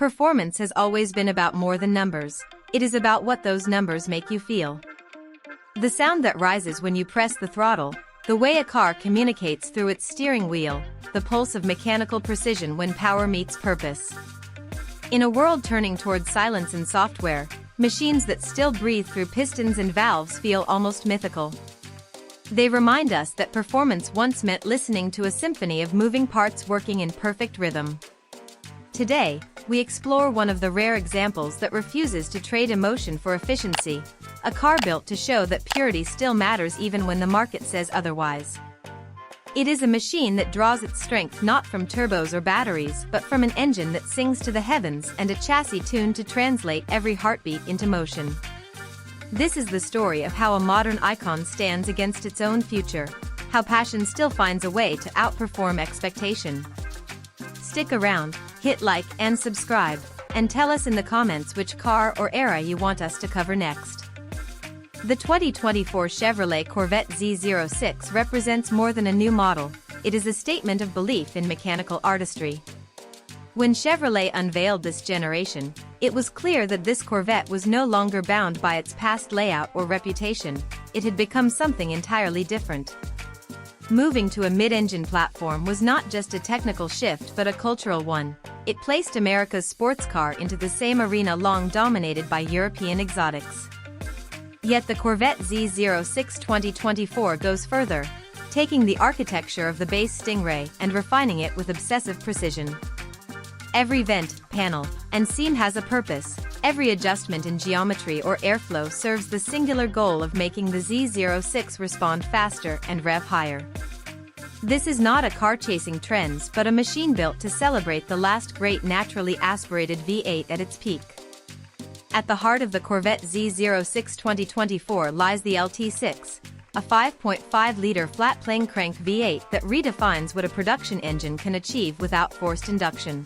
Performance has always been about more than numbers. It is about what those numbers make you feel. The sound that rises when you press the throttle, the way a car communicates through its steering wheel, the pulse of mechanical precision when power meets purpose. In a world turning towards silence and software, machines that still breathe through pistons and valves feel almost mythical. They remind us that performance once meant listening to a symphony of moving parts working in perfect rhythm. Today, we explore one of the rare examples that refuses to trade emotion for efficiency, a car built to show that purity still matters even when the market says otherwise. It is a machine that draws its strength not from turbos or batteries but from an engine that sings to the heavens and a chassis tuned to translate every heartbeat into motion. This is the story of how a modern icon stands against its own future, how passion still finds a way to outperform expectation. Stick around, hit like and subscribe, and tell us in the comments which car or era you want us to cover next. The 2024 Chevrolet Corvette Z06 represents more than a new model, it is a statement of belief in mechanical artistry. When Chevrolet unveiled this generation, it was clear that this Corvette was no longer bound by its past layout or reputation, it had become something entirely different. Moving to a mid-engine platform was not just a technical shift but a cultural one. It placed America's sports car into the same arena long dominated by European exotics. Yet the Corvette Z06 2024 goes further, taking the architecture of the base Stingray and refining it with obsessive precision. Every vent, panel, and seam has a purpose. Every adjustment in geometry or airflow serves the singular goal of making the Z06 respond faster and rev higher. This is not a car chasing trends but a machine built to celebrate the last great naturally aspirated V8 at its peak. At the heart of the Corvette Z06 2024 lies the LT6, a 5.5-liter flat-plane crank V8 that redefines what a production engine can achieve without forced induction.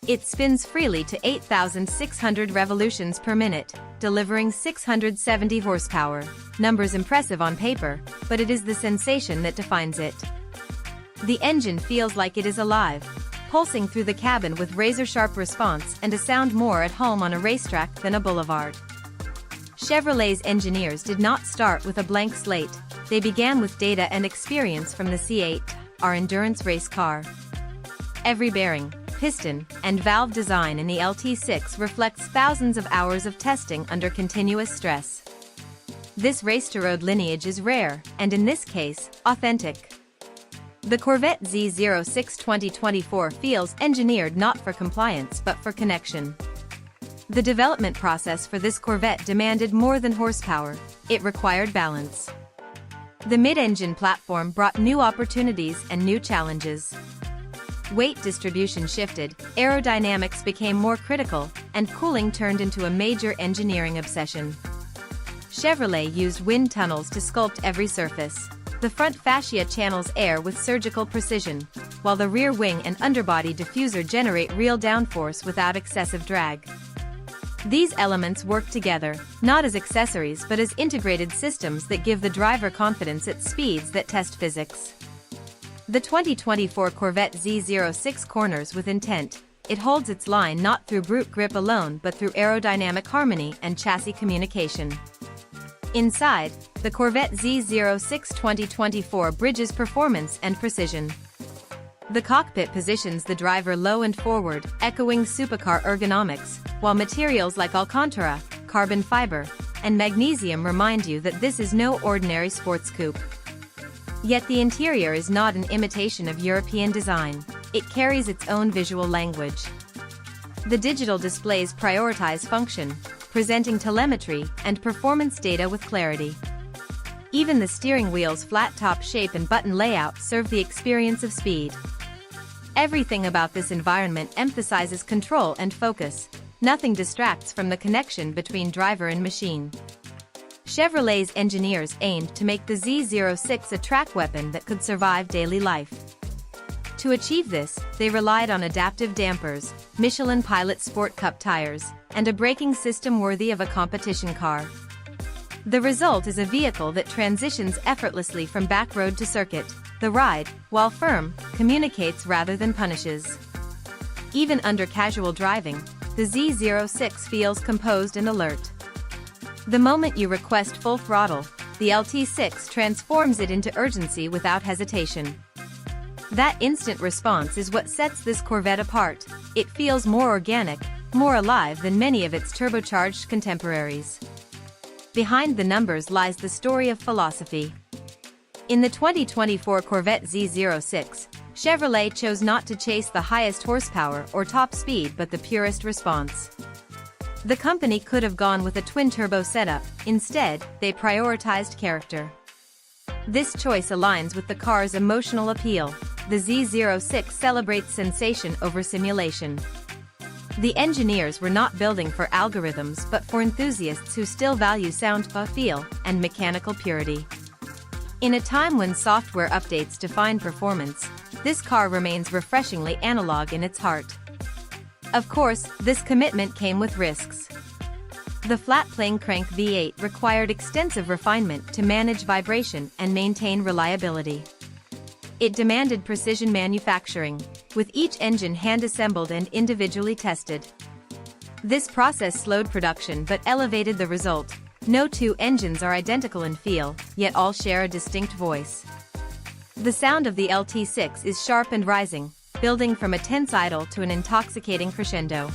It spins freely to 8,600 revolutions per minute, delivering 670 horsepower. Numbers impressive on paper, but it is the sensation that defines it. The engine feels like it is alive, pulsing through the cabin with razor-sharp response and a sound more at home on a racetrack than a boulevard. Chevrolet's engineers did not start with a blank slate, they began with data and experience from the C8, our endurance race car. Every bearing, piston, and valve design in the LT6 reflects thousands of hours of testing under continuous stress. This race-to-road lineage is rare, and in this case, authentic. The Corvette Z06 2024 feels engineered not for compliance but for connection. The development process for this Corvette demanded more than horsepower, it required balance. The mid-engine platform brought new opportunities and new challenges. Weight distribution shifted, aerodynamics became more critical, and cooling turned into a major engineering obsession. Chevrolet used wind tunnels to sculpt every surface. The front fascia channels air with surgical precision, while the rear wing and underbody diffuser generate real downforce without excessive drag. These elements work together, not as accessories but as integrated systems that give the driver confidence at speeds that test physics. The 2024 Corvette Z06 corners with intent. It holds its line not through brute grip alone but through aerodynamic harmony and chassis communication. Inside, the Corvette Z06 2024 bridges performance and precision. The cockpit positions the driver low and forward, echoing supercar ergonomics, while materials like Alcantara, carbon fiber, and magnesium remind you that this is no ordinary sports coupe. Yet the interior is not an imitation of European design, it carries its own visual language. The digital displays prioritize function, presenting telemetry and performance data with clarity. Even the steering wheel's flat-top shape and button layout serve the experience of speed. Everything about this environment emphasizes control and focus, nothing distracts from the connection between driver and machine. Chevrolet's engineers aimed to make the Z06 a track weapon that could survive daily life. To achieve this, they relied on adaptive dampers, Michelin Pilot Sport Cup tires, and a braking system worthy of a competition car. The result is a vehicle that transitions effortlessly from back road to circuit. The ride, while firm, communicates rather than punishes. Even under casual driving, the Z06 feels composed and alert. The moment you request full throttle, the LT6 transforms it into urgency without hesitation. That instant response is what sets this Corvette apart. It feels more organic, more alive than many of its turbocharged contemporaries. Behind the numbers lies the story of philosophy. In the 2024 Corvette Z06, Chevrolet chose not to chase the highest horsepower or top speed but the purest response. The company could have gone with a twin-turbo setup. Instead, they prioritized character. This choice aligns with the car's emotional appeal. The Z06 celebrates sensation over simulation. The engineers were not building for algorithms but for enthusiasts who still value sound, feel, and mechanical purity. In a time when software updates define performance, this car remains refreshingly analog in its heart. Of course, this commitment came with risks. The flat-plane crank V8 required extensive refinement to manage vibration and maintain reliability. It demanded precision manufacturing, with each engine hand-assembled and individually tested. This process slowed production but elevated the result. No two engines are identical in feel, yet all share a distinct voice. The sound of the LT6 is sharp and rising, building from a tense idle to an intoxicating crescendo.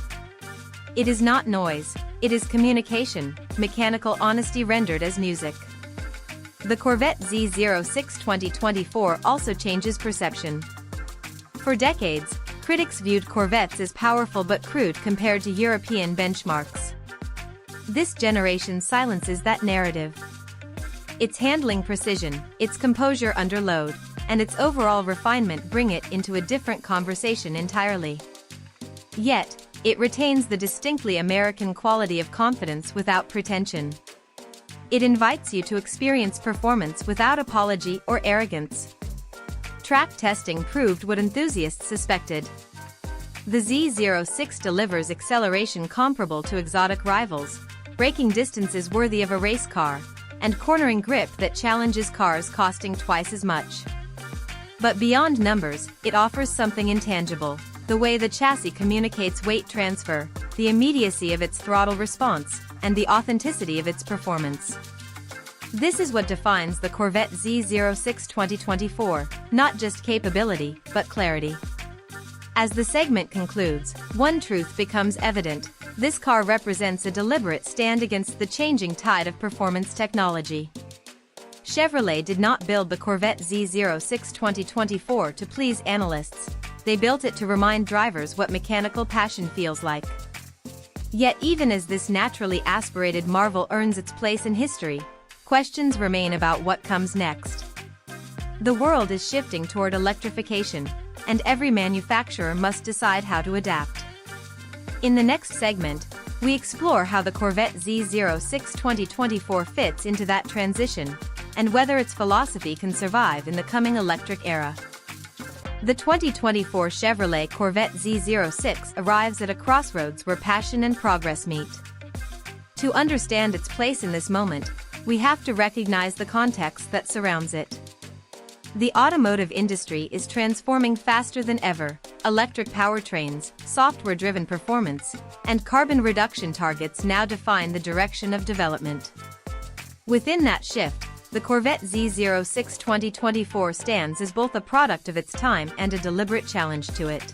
It is not noise, it is communication, mechanical honesty rendered as music. The Corvette Z06 2024 also changes perception. For decades, critics viewed Corvettes as powerful but crude compared to European benchmarks. This generation silences that narrative. Its handling precision, its composure under load, and its overall refinement bring it into a different conversation entirely. Yet, it retains the distinctly American quality of confidence without pretension. It invites you to experience performance without apology or arrogance. Track testing proved what enthusiasts suspected. The Z06 delivers acceleration comparable to exotic rivals, braking distances worthy of a race car, and cornering grip that challenges cars costing twice as much. But beyond numbers, it offers something intangible: the way the chassis communicates weight transfer, the immediacy of its throttle response, and the authenticity of its performance. This is what defines the Corvette Z06 2024, not just capability, but clarity. As the segment concludes, one truth becomes evident: this car represents a deliberate stand against the changing tide of performance technology. Chevrolet did not build the Corvette Z06 2024 to please analysts. They built it to remind drivers what mechanical passion feels like. Yet even as this naturally aspirated marvel earns its place in history, questions remain about what comes next. The world is shifting toward electrification, and every manufacturer must decide how to adapt. In the next segment, we explore how the Corvette Z06 2024 fits into that transition, and whether its philosophy can survive in the coming electric era. The 2024 Chevrolet Corvette Z06 arrives at a crossroads where passion and progress meet. To understand its place in this moment, we have to recognize the context that surrounds it. The automotive industry is transforming faster than ever. Electric powertrains, software-driven performance, and carbon reduction targets now define the direction of development. Within that shift, the Corvette Z06 2024 stands as both a product of its time and a deliberate challenge to it.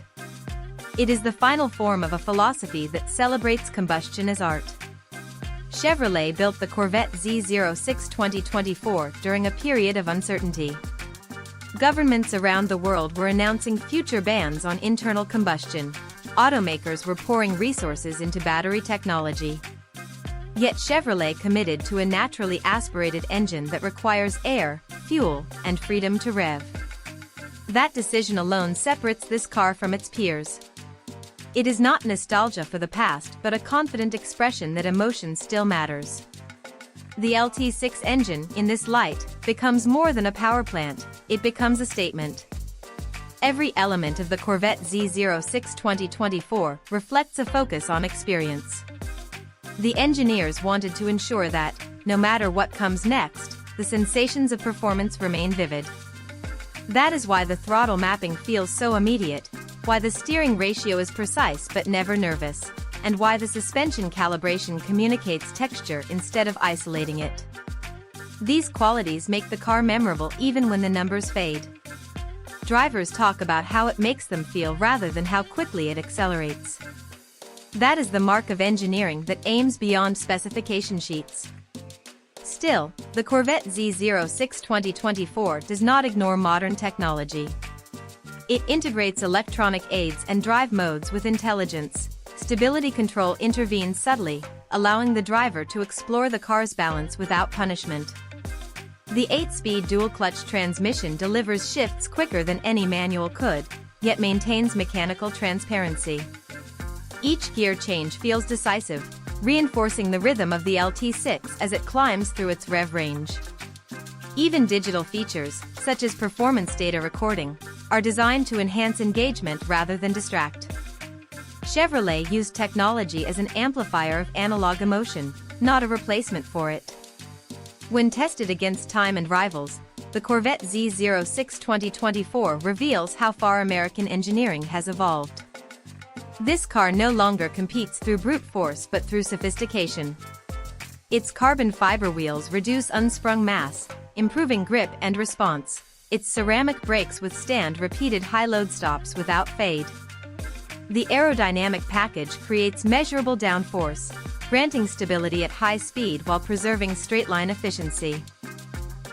It is the final form of a philosophy that celebrates combustion as art. Chevrolet built the Corvette Z06 2024 during a period of uncertainty. Governments around the world were announcing future bans on internal combustion. Automakers were pouring resources into battery technology. Yet Chevrolet committed to a naturally aspirated engine that requires air, fuel, and freedom to rev. That decision alone separates this car from its peers. It is not nostalgia for the past but a confident expression that emotion still matters. The LT6 engine, in this light, becomes more than a power plant, it becomes a statement. Every element of the Corvette Z06 2024 reflects a focus on experience. The engineers wanted to ensure that, no matter what comes next, the sensations of performance remain vivid. That is why the throttle mapping feels so immediate, why the steering ratio is precise but never nervous, and why the suspension calibration communicates texture instead of isolating it. These qualities make the car memorable even when the numbers fade. Drivers talk about how it makes them feel rather than how quickly it accelerates. That is the mark of engineering that aims beyond specification sheets. Still, the Corvette Z06 2024 does not ignore modern technology. It integrates electronic aids and drive modes with intelligence. Stability control intervenes subtly, allowing the driver to explore the car's balance without punishment. The 8-speed dual-clutch transmission delivers shifts quicker than any manual could, yet maintains mechanical transparency. Each gear change feels decisive, reinforcing the rhythm of the LT6 as it climbs through its rev range. Even digital features, such as performance data recording, are designed to enhance engagement rather than distract. Chevrolet used technology as an amplifier of analog emotion, not a replacement for it. When tested against time and rivals, the Corvette Z06 2024 reveals how far American engineering has evolved. This car no longer competes through brute force but through sophistication. Its carbon fiber wheels reduce unsprung mass, improving grip and response. Its ceramic brakes withstand repeated high-load stops without fade. The aerodynamic package creates measurable downforce, granting stability at high speed while preserving straight-line efficiency.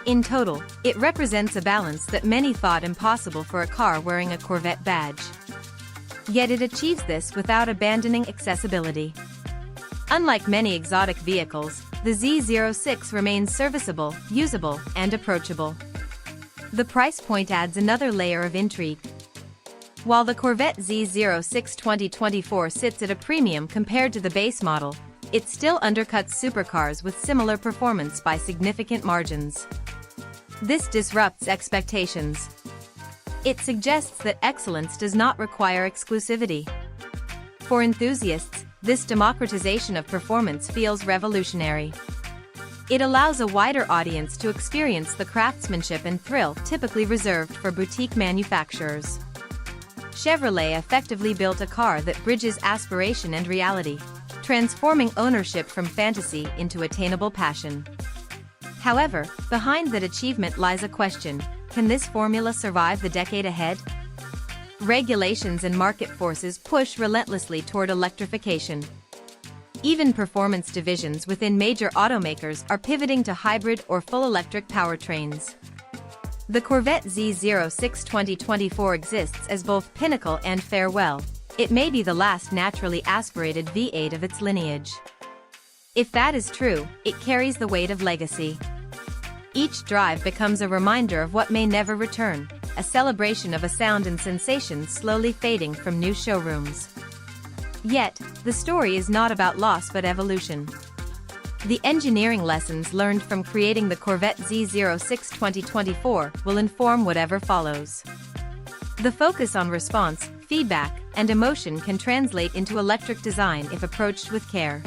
In total, it represents a balance that many thought impossible for a car wearing a Corvette badge. Yet it achieves this without abandoning accessibility. Unlike many exotic vehicles, the Z06 remains serviceable, usable, and approachable. The price point adds another layer of intrigue. While the Corvette Z06 2024 sits at a premium compared to the base model, it still undercuts supercars with similar performance by significant margins. This disrupts expectations. It suggests that excellence does not require exclusivity. For enthusiasts, this democratization of performance feels revolutionary. It allows a wider audience to experience the craftsmanship and thrill typically reserved for boutique manufacturers. Chevrolet effectively built a car that bridges aspiration and reality, transforming ownership from fantasy into attainable passion. However, behind that achievement lies a question: can this formula survive the decade ahead? Regulations and market forces push relentlessly toward electrification. Even performance divisions within major automakers are pivoting to hybrid or full electric powertrains. The Corvette Z06 2024 exists as both pinnacle and farewell. It may be the last naturally aspirated V8 of its lineage. If that is true, it carries the weight of legacy. Each drive becomes a reminder of what may never return, a celebration of a sound and sensation slowly fading from new showrooms. Yet, the story is not about loss but evolution. The engineering lessons learned from creating the Corvette Z06 2024 will inform whatever follows. The focus on response, feedback, and emotion can translate into electric design if approached with care.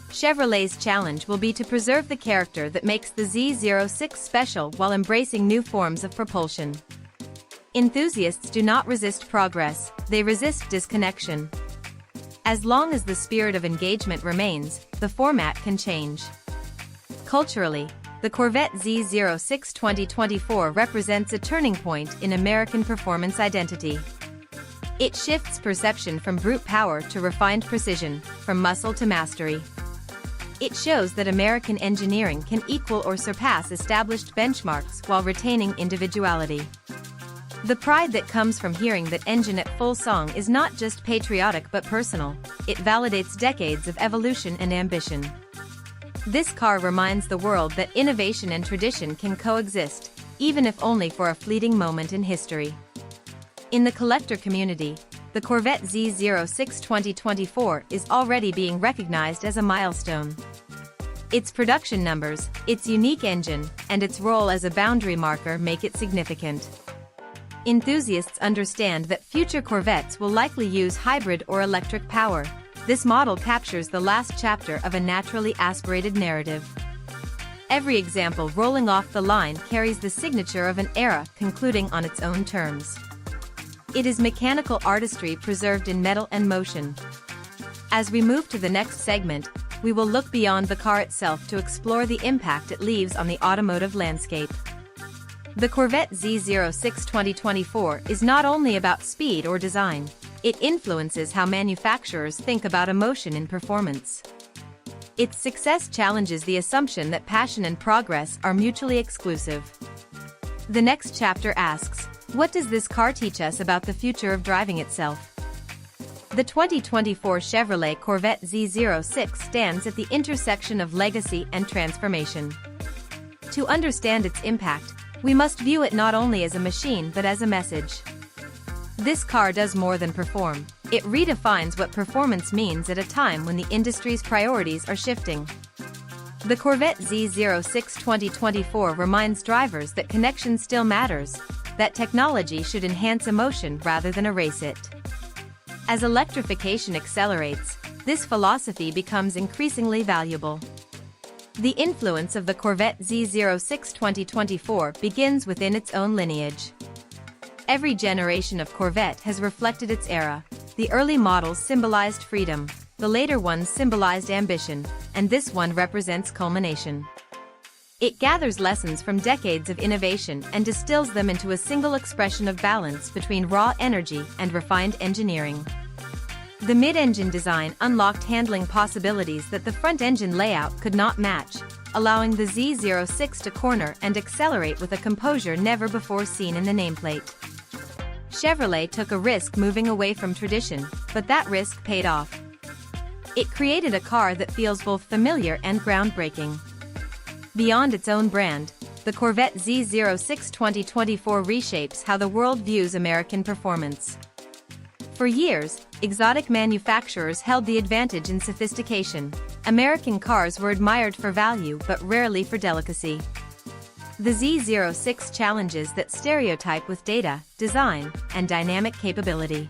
Chevrolet's challenge will be to preserve the character that makes the Z06 special while embracing new forms of propulsion. Enthusiasts do not resist progress, they resist disconnection. As long as the spirit of engagement remains, the format can change. Culturally, the Corvette Z06 2024 represents a turning point in American performance identity. It shifts perception from brute power to refined precision, from muscle to mastery. It shows that American engineering can equal or surpass established benchmarks while retaining individuality. The pride that comes from hearing that engine at full song is not just patriotic but personal. It validates decades of evolution and ambition. This car reminds the world that innovation and tradition can coexist, even if only for a fleeting moment in history. In the collector community, the Corvette Z06 2024 is already being recognized as a milestone. Its production numbers, its unique engine, and its role as a boundary marker make it significant. Enthusiasts understand that future Corvettes will likely use hybrid or electric power. This model captures the last chapter of a naturally aspirated narrative. Every example rolling off the line carries the signature of an era concluding on its own terms. It is mechanical artistry preserved in metal and motion. As we move to the next segment, we will look beyond the car itself to explore the impact it leaves on the automotive landscape. The Corvette Z06 2024 is not only about speed or design, it influences how manufacturers think about emotion in performance. Its success challenges the assumption that passion and progress are mutually exclusive. The next chapter asks, what does this car teach us about the future of driving itself? The 2024 Chevrolet Corvette Z06 stands at the intersection of legacy and transformation. To understand its impact, we must view it not only as a machine but as a message. This car does more than perform. It redefines what performance means at a time when the industry's priorities are shifting. The Corvette Z06 2024 reminds drivers that connection still matters, that technology should enhance emotion rather than erase it. As electrification accelerates, this philosophy becomes increasingly valuable. The influence of the Corvette Z06 2024 begins within its own lineage. Every generation of Corvette has reflected its era. The early models symbolized freedom, the later ones symbolized ambition, and this one represents culmination. It gathers lessons from decades of innovation and distills them into a single expression of balance between raw energy and refined engineering. The mid-engine design unlocked handling possibilities that the front-engine layout could not match, allowing the Z06 to corner and accelerate with a composure never before seen in the nameplate. Chevrolet took a risk moving away from tradition, but that risk paid off. It created a car that feels both familiar and groundbreaking. Beyond its own brand, the Corvette Z06 2024 reshapes how the world views American performance. For years, exotic manufacturers held the advantage in sophistication. American cars were admired for value but rarely for delicacy. The Z06 challenges that stereotype with data, design, and dynamic capability.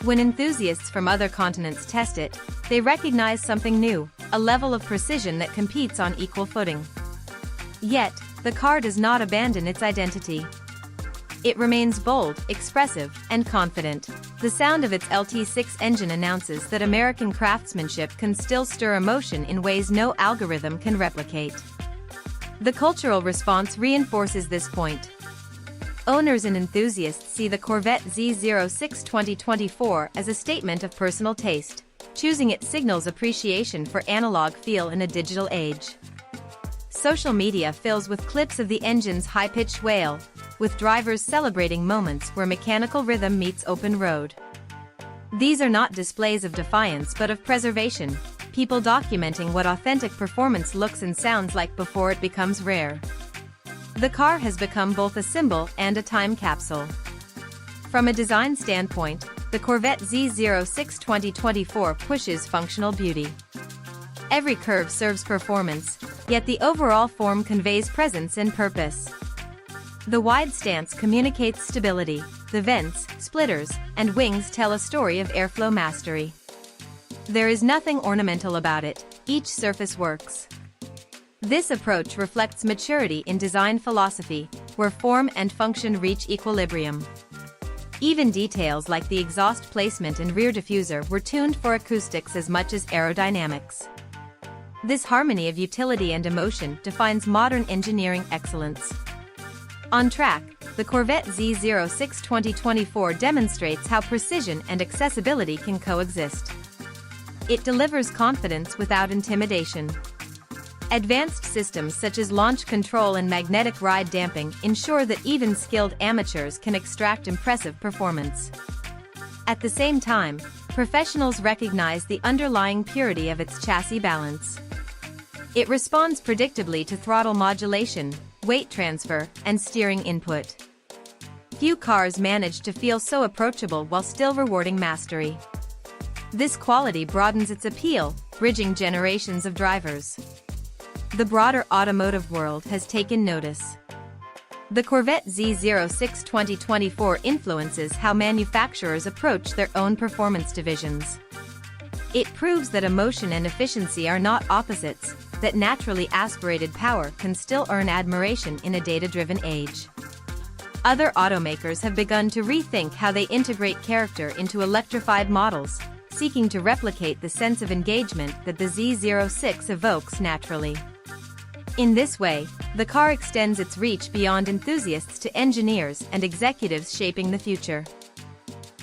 When enthusiasts from other continents test it, they recognize something new, a level of precision that competes on equal footing. Yet, the car does not abandon its identity. It remains bold, expressive, and confident. The sound of its LT6 engine announces that American craftsmanship can still stir emotion in ways no algorithm can replicate. The cultural response reinforces this point. Owners and enthusiasts see the Corvette Z06 2024 as a statement of personal taste. Choosing it signals appreciation for analog feel in a digital age. Social media fills with clips of the engine's high-pitched wail, with drivers celebrating moments where mechanical rhythm meets open road. These are not displays of defiance but of preservation, people documenting what authentic performance looks and sounds like before it becomes rare. The car has become both a symbol and a time capsule. From a design standpoint, the Corvette Z06 2024 pushes functional beauty. Every curve serves performance, yet the overall form conveys presence and purpose. The wide stance communicates stability, the vents, splitters, and wings tell a story of airflow mastery. There is nothing ornamental about it, each surface works. This approach reflects maturity in design philosophy, where form and function reach equilibrium. Even details like the exhaust placement and rear diffuser were tuned for acoustics as much as aerodynamics. This harmony of utility and emotion defines modern engineering excellence. On track, the Corvette Z06 2024 demonstrates how precision and accessibility can coexist. It delivers confidence without intimidation. Advanced systems such as launch control and magnetic ride damping ensure that even skilled amateurs can extract impressive performance. At the same time, professionals recognize the underlying purity of its chassis balance. It responds predictably to throttle modulation, weight transfer, and steering input. Few cars manage to feel so approachable while still rewarding mastery. This quality broadens its appeal, bridging generations of drivers. The broader automotive world has taken notice. The Corvette Z06 2024 influences how manufacturers approach their own performance divisions. It proves that emotion and efficiency are not opposites, that naturally aspirated power can still earn admiration in a data-driven age. Other automakers have begun to rethink how they integrate character into electrified models, seeking to replicate the sense of engagement that the Z06 evokes naturally. In this way, the car extends its reach beyond enthusiasts to engineers and executives shaping the future.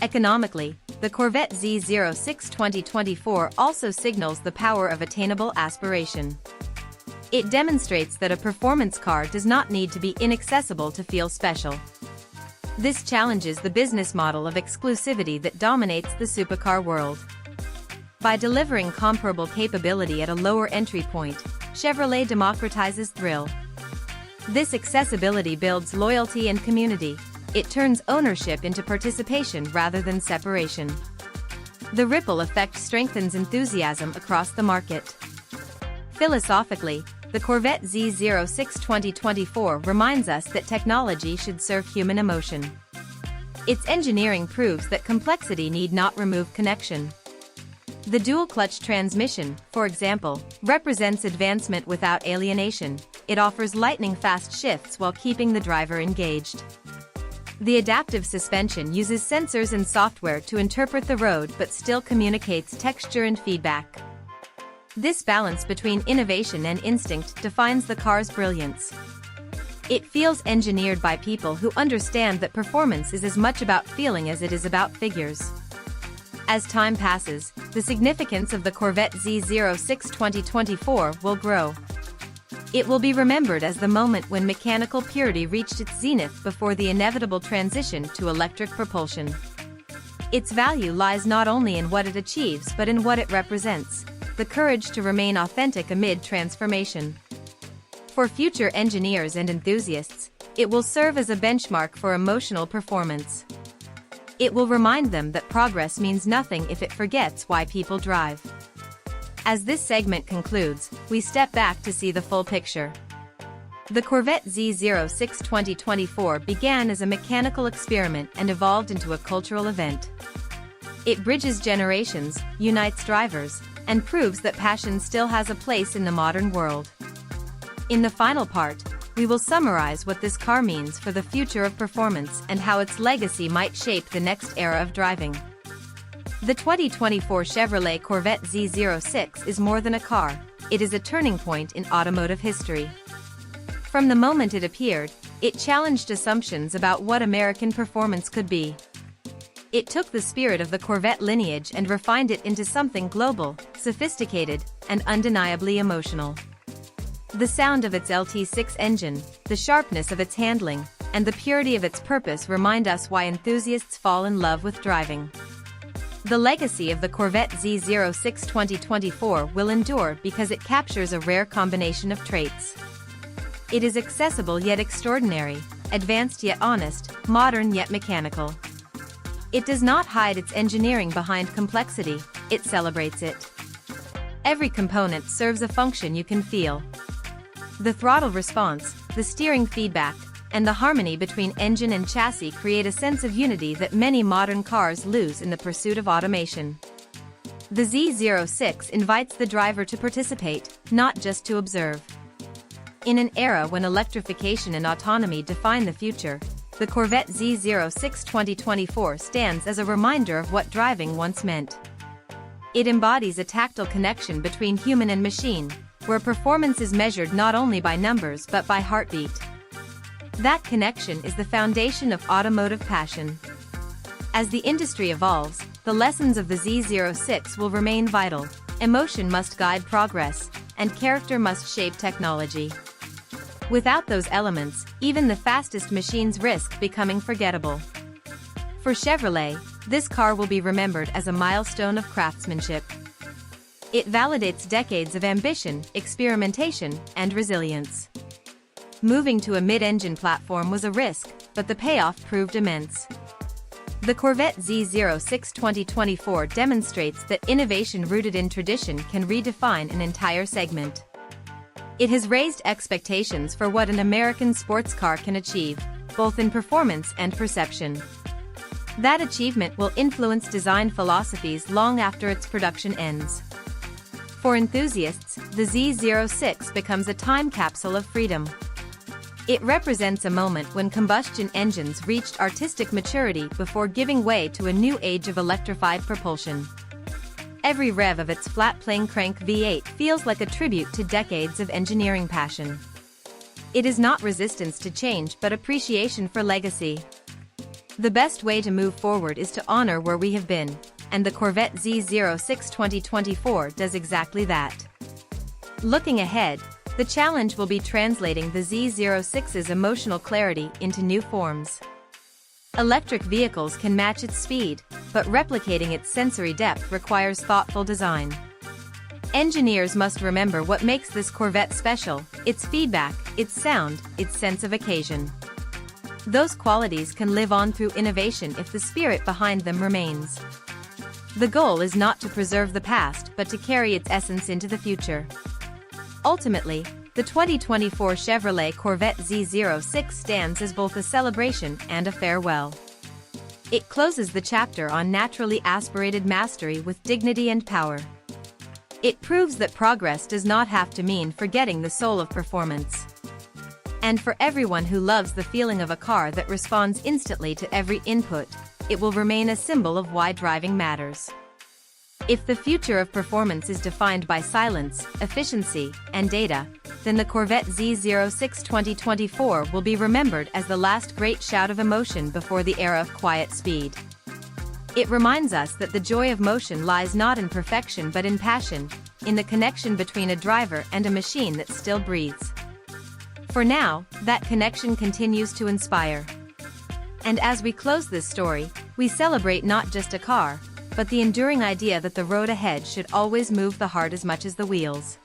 Economically, the Corvette Z06 2024 also signals the power of attainable aspiration. It demonstrates that a performance car does not need to be inaccessible to feel special. This challenges the business model of exclusivity that dominates the supercar world. By delivering comparable capability at a lower entry point, Chevrolet democratizes thrill. This accessibility builds loyalty and community. It turns ownership into participation rather than separation. The ripple effect strengthens enthusiasm across the market. Philosophically, the Corvette Z06 2024 reminds us that technology should serve human emotion. Its engineering proves that complexity need not remove connection. The dual-clutch transmission, for example, represents advancement without alienation. It offers lightning-fast shifts while keeping the driver engaged. The adaptive suspension uses sensors and software to interpret the road but still communicates texture and feedback. This balance between innovation and instinct defines the car's brilliance. It feels engineered by people who understand that performance is as much about feeling as it is about figures. As time passes, the significance of the Corvette Z06 2024 will grow. It will be remembered as the moment when mechanical purity reached its zenith before the inevitable transition to electric propulsion. Its value lies not only in what it achieves but in what it represents: the courage to remain authentic amid transformation. For future engineers and enthusiasts, it will serve as a benchmark for emotional performance. It will remind them that progress means nothing if it forgets why people drive. As this segment concludes, we step back to see the full picture. The Corvette Z06 2024 began as a mechanical experiment and evolved into a cultural event. It bridges generations, unites drivers, and proves that passion still has a place in the modern world. In the final part, we will summarize what this car means for the future of performance and how its legacy might shape the next era of driving. The 2024 Chevrolet Corvette Z06 is more than a car, it is a turning point in automotive history. From the moment it appeared, it challenged assumptions about what American performance could be. It took the spirit of the Corvette lineage and refined it into something global, sophisticated, and undeniably emotional. The sound of its LT6 engine, the sharpness of its handling, and the purity of its purpose remind us why enthusiasts fall in love with driving. The legacy of the Corvette Z06 2024 will endure because it captures a rare combination of traits. It is accessible yet extraordinary, advanced yet honest, modern yet mechanical. It does not hide its engineering behind complexity, it celebrates it. Every component serves a function you can feel. The throttle response, the steering feedback, and the harmony between engine and chassis create a sense of unity that many modern cars lose in the pursuit of automation. The Z06 invites the driver to participate, not just to observe. In an era when electrification and autonomy define the future, the Corvette Z06 2024 stands as a reminder of what driving once meant. It embodies a tactile connection between human and machine, where performance is measured not only by numbers but by heartbeat. That connection is the foundation of automotive passion. As the industry evolves, the lessons of the Z06 will remain vital. Emotion must guide progress, and character must shape technology. Without those elements, even the fastest machines risk becoming forgettable. For Chevrolet, this car will be remembered as a milestone of craftsmanship. It validates decades of ambition, experimentation, and resilience. Moving to a mid-engine platform was a risk, but the payoff proved immense. The Corvette Z06 2024 demonstrates that innovation rooted in tradition can redefine an entire segment. It has raised expectations for what an American sports car can achieve, both in performance and perception. That achievement will influence design philosophies long after its production ends. For enthusiasts, the Z06 becomes a time capsule of freedom. It represents a moment when combustion engines reached artistic maturity before giving way to a new age of electrified propulsion. Every rev of its flat-plane crank V8 feels like a tribute to decades of engineering passion. It is not resistance to change but appreciation for legacy. The best way to move forward is to honor where we have been, and the Corvette Z06 2024 does exactly that. Looking ahead, the challenge will be translating the Z06's emotional clarity into new forms. Electric vehicles can match its speed, but replicating its sensory depth requires thoughtful design. Engineers must remember what makes this Corvette special: its feedback, its sound, its sense of occasion. Those qualities can live on through innovation if the spirit behind them remains. The goal is not to preserve the past but to carry its essence into the future. Ultimately, the 2024 Chevrolet Corvette Z06 stands as both a celebration and a farewell. It closes the chapter on naturally aspirated mastery with dignity and power. It proves that progress does not have to mean forgetting the soul of performance. And for everyone who loves the feeling of a car that responds instantly to every input, it will remain a symbol of why driving matters. If the future of performance is defined by silence, efficiency, and data, then the Corvette Z06 2024 will be remembered as the last great shout of emotion before the era of quiet speed. It reminds us that the joy of motion lies not in perfection but in passion, in the connection between a driver and a machine that still breathes. For now, that connection continues to inspire. And as we close this story, we celebrate not just a car, but the enduring idea that the road ahead should always move the heart as much as the wheels.